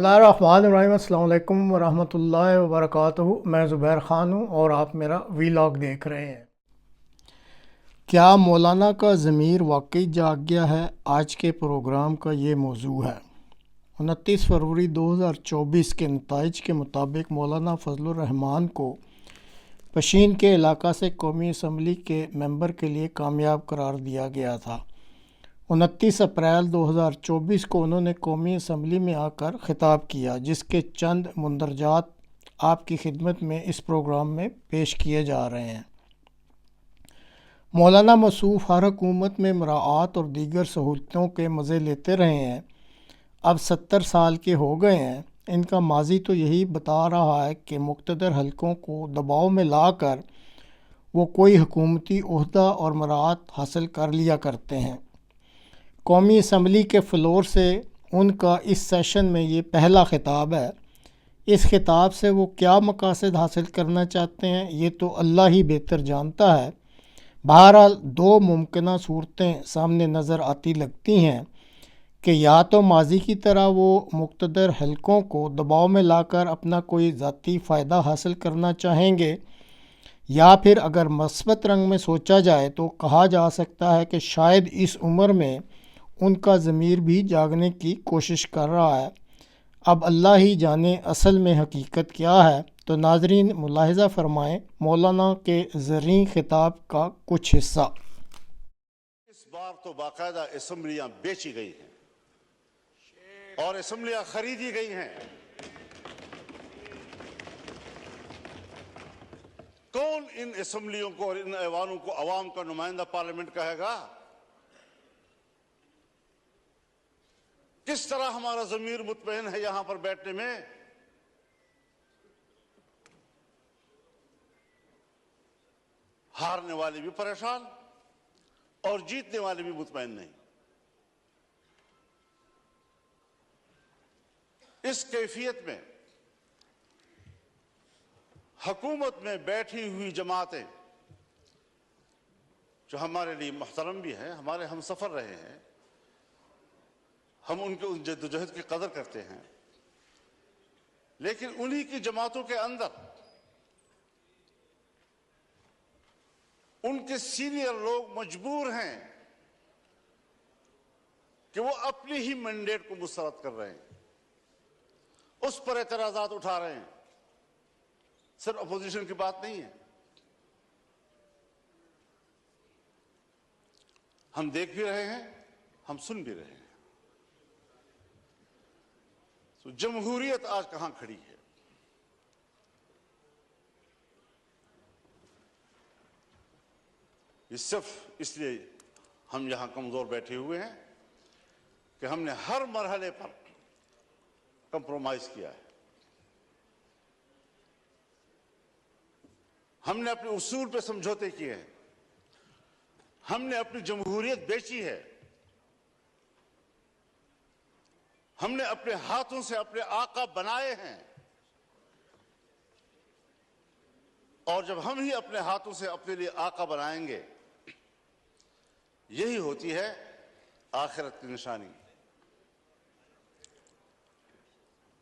बिस्मिल्लाहिर्रहमानिर्रहीम। अस्सलाम वालेकुम वरहमतुल्लाहि वबरकातुहू। मैं ज़ुबैर ख़ान हूँ और आप मेरा वीलॉग देख रहे हैं। क्या मौलाना का ज़मीर वाकई जाग गया है? आज के प्रोग्राम का ये मौजू है। 29 फरवरी 2024 के नताइज के मुताबिक मौलाना फजलुर रहमान को पशीन के इलाका से कौमी असम्बली के मेंबर के लिए कामयाब करार दिया गया था। 29 अप्रैल 2024 को उन्होंने कौमी असम्बली में आकर खिताब किया, जिसके चंद मुंदरजात आपकी खिदमत में इस प्रोग्राम में पेश किए जा रहे हैं। मौलाना मसूफ़ हर हुकूमत में मराआत और दीगर सहूलतों के मज़े लेते रहे हैं। अब 70 साल के हो गए हैं। इनका माजी तो यही बता रहा है कि मुक़्तदर हलकों को दबाव में लाकर वो कोई हुकूमती ओहदा और मराआत हासिल कर लिया करते हैं। कौमी असम्बली के फ़्लोर से उनका इस सेशन में ये पहला ख़िताब है। इस ख़िताब से वो क्या मकासद हासिल करना चाहते हैं, ये तो अल्लाह ही बेहतर जानता है। बहरहाल दो मुमकिन सूरतें सामने नज़र आती लगती हैं कि या तो माजी की तरह वो मुक़्तदर हलकों को दबाव में लाकर अपना कोई ज़ाती फ़ायदा हासिल करना चाहेंगे, या फिर अगर मस्बत रंग में सोचा जाए तो कहा जा सकता है कि शायद इस उम्र में उनका ज़मीर भी जागने की कोशिश कर रहा है। अब अल्लाह ही जाने असल में हकीकत क्या है। तो नाजरीन मुलाहिज़ा फ़रमाएँ मौलाना के ज़रीं ख़िताब का कुछ हिस्सा। इस बार तो बाकायदा असम्बलियाँ बेची गई हैं और असम्बलियाँ खरीदी गई हैं। कौन इन असम्बलियों को और इन ऐवानों को अवाम का नुमाइंदा पार्लियामेंट कहेगा? किस तरह हमारा ज़मीर मुतमईन है यहां पर बैठने में? हारने वाले भी परेशान और जीतने वाले भी मुतमईन नहीं। इस कैफियत में हुकूमत में बैठी हुई जमातें, जो हमारे लिए मुहतरम भी हैं, हमारे हम सफर रहे हैं, हम उनके उन जद्दोजहद की कदर करते हैं, लेकिन उन्हीं की जमातों के अंदर उनके सीनियर लोग मजबूर हैं कि वो अपनी ही मैंडेट को मुस्तरद कर रहे हैं, उस पर एतराजात उठा रहे हैं। सिर्फ अपोजिशन की बात नहीं है, हम देख भी रहे हैं, हम सुन भी रहे हैं। तो जमहूरियत आज कहां खड़ी है? ये सिर्फ इसलिए हम यहां कमजोर बैठे हुए हैं कि हमने हर मरहले पर कंप्रोमाइज किया है। हमने अपने उसूल पे समझौते किए हैं, हमने अपनी जमहूरियत बेची है, हमने अपने हाथों से अपने आका बनाए हैं, और जब हम ही अपने हाथों से अपने लिए आका बनाएंगे, यही होती है आखिरत की निशानी।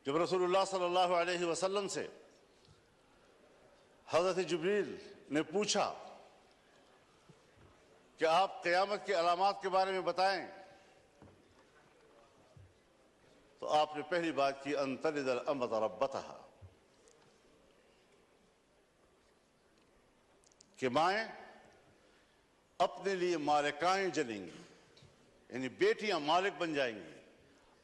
जब रसूलुल्लाह सल्लल्लाहु अलैहि वसल्लम से हज़रत जिब्रील ने पूछा कि आप क़यामत की अलामात के बारे में बताएं, तो आपने पहली बात की अन तलिदल अमत रब्बतहा, कि माएँ अपने लिए मालिकाएं जनेंगी, यानी बेटियां मालिक बन जाएंगी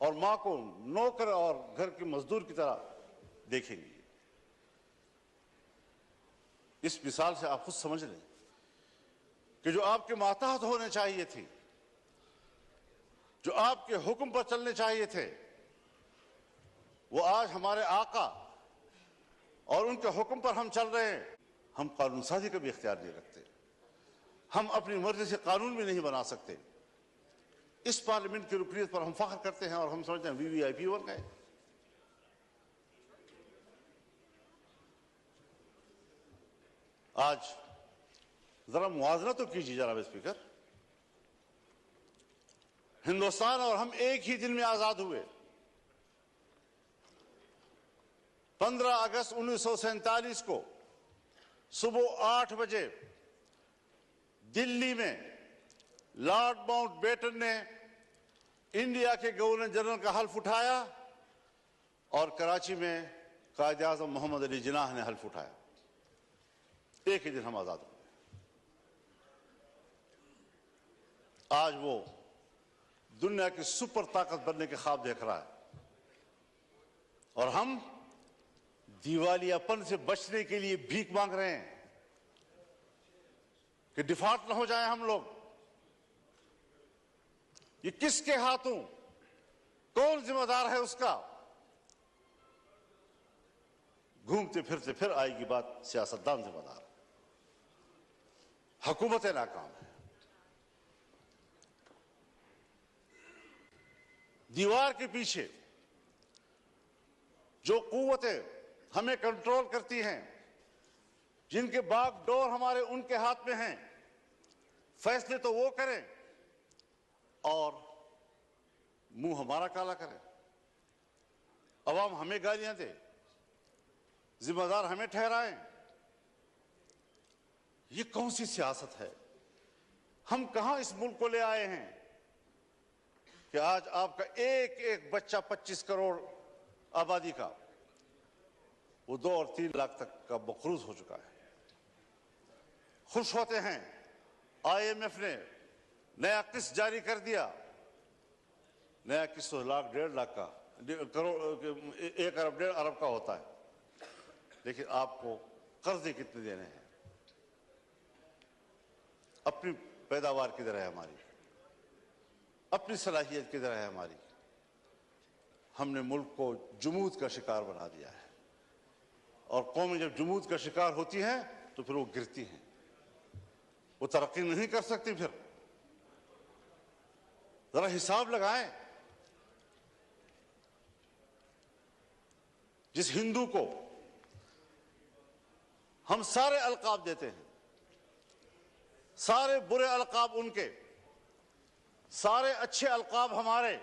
और मां को नौकर और घर की मजदूर की तरह देखेंगी। इस मिसाल से आप खुद समझ लें कि जो आपके मातहत होने चाहिए थी, जो आपके हुक्म पर चलने चाहिए थे, वो आज हमारे आका और उनके हुक्म पर हम चल रहे हैं। हम कानून साजी का भी इख्तियार नहीं रखते, हम अपनी मर्जी से कानून भी नहीं बना सकते। इस पार्लियामेंट की रुकनीत पर हम फख्र करते हैं और हम समझते हैं वीवीआईपी बन गए। आज जरा मुआवजा तो कीजिए जनाब स्पीकर, हिंदुस्तान और हम एक ही दिन में आजाद हुए। 15 अगस्त 1947 को सुबह 8 बजे दिल्ली में लॉर्ड माउंटबेटन ने इंडिया के गवर्नर जनरल का हल्फ उठाया और कराची में कायद आज़म मोहम्मद अली जिन्नाह ने हल्फ उठाया। एक ही दिन हम आजाद हुए। आज वो दुनिया की सुपर ताकत बनने के ख्वाब देख रहा है और हम दिवालियापन से बचने के लिए भीख मांग रहे हैं कि डिफॉल्ट न हो जाए हम लोग। ये किसके हाथों, कौन जिम्मेदार है उसका? घूमते फिरते फिर आएगी बात, सियासतदान जिम्मेदार है, हुकूमत नाकाम है। दीवार के पीछे जो कुव्वतें हमें कंट्रोल करती हैं, जिनके बागडोर हमारे उनके हाथ में हैं, फैसले तो वो करें और मुंह हमारा काला करें, अवाम हमें गालियां दे, जिम्मेदार हमें ठहराएं। ये कौन सी सियासत है? हम कहां इस मुल्क को ले आए हैं कि आज आपका एक एक बच्चा 25 करोड़ आबादी का वो 2 और 3 लाख तक का मकरूज हो चुका है। खुश होते हैं IMF ने नया किस्त जारी कर दिया। नया किस्त 1 लाख 1.5 लाख का करोड़ 1 अरब 1.5 अरब का होता है, लेकिन आपको कर्जे कितने देने हैं? अपनी पैदावार किधर है हमारी? अपनी सलाहियत किधर है हमारी? हमने मुल्क को जुमूद का शिकार बना दिया है और कौमें जब जुमूद का शिकार होती हैं तो फिर वो गिरती हैं, वो तरक्की नहीं कर सकती। फिर जरा हिसाब लगाएं। जिस हिंदू को हम सारे अलकाब देते हैं, सारे बुरे अलकाब उनके, सारे अच्छे अलकाब हमारे,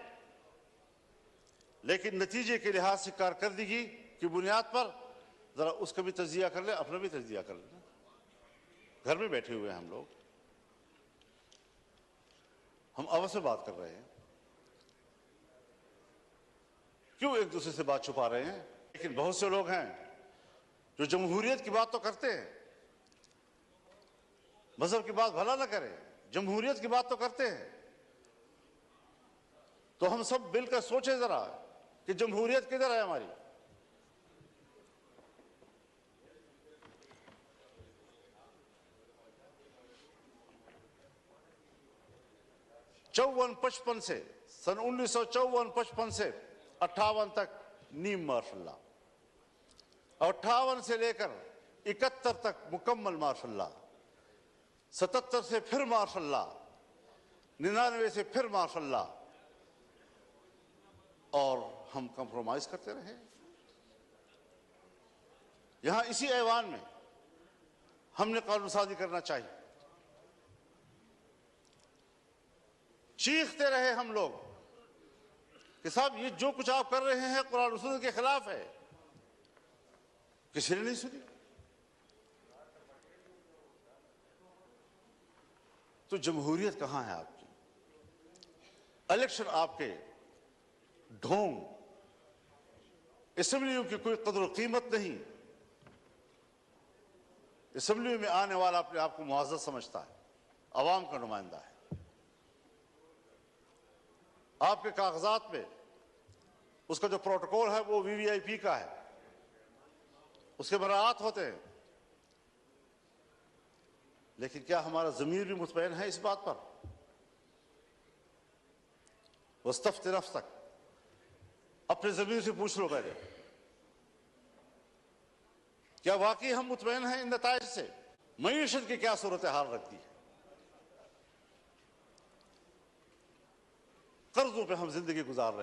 लेकिन नतीजे के लिहाज से कारकर्दगी की बुनियाद पर जरा उसका भी तजिया कर ले, अपना भी तजिया कर ले। घर में बैठे हुए हैं हम लोग, हम अवश्य से बात कर रहे हैं, क्यों एक दूसरे से बात छुपा रहे हैं? लेकिन बहुत से लोग हैं जो जमहूरियत की बात तो करते हैं, मजहब की बात भला ना करें, जमहूरियत की बात तो करते हैं। तो हम सब मिलकर सोचें जरा कि जमहूरियत किधर है हमारी? सन 1954-55 से 58 तक नीम मार्शल लॉ, 58 से लेकर 71 तक मुकम्मल मार्शल लॉ, 77 से फिर मार्शल लॉ, 99 से फिर मार्शल लॉ, और हम कंप्रोमाइज करते रहे। यहां इसी ऐवान में हमने कानून साजी करना चाहिए। चीखते रहे हम लोग कि साहब ये जो कुछ आप कर रहे हैं कुरान और सुन्नत के खिलाफ है, किसी ने नहीं सुनी। तो जमहूरियत कहां है आपकी? इलेक्शन आपके ढोंग, असेंबलियों की कोई कदर कीमत नहीं। असेंबलियों में आने वाला अपने आप को मुआज़्ज़ज़ समझता है, अवाम का नुमाइंदा है। आपके कागजात में उसका जो प्रोटोकॉल है वो VVIP का है, उसके बरात होते हैं, लेकिन क्या हमारा ज़मीर भी मुतमईन है इस बात पर? वस्तफ्ति नफ्सक, अपने ज़मीर से पूछ लो पहले, क्या वाकई हम मुतमईन हैं इन नताइज से? मईशत की क्या सूरत हाल रखती है? कर्जों पे हम जिंदगी गुजार रहे हैं।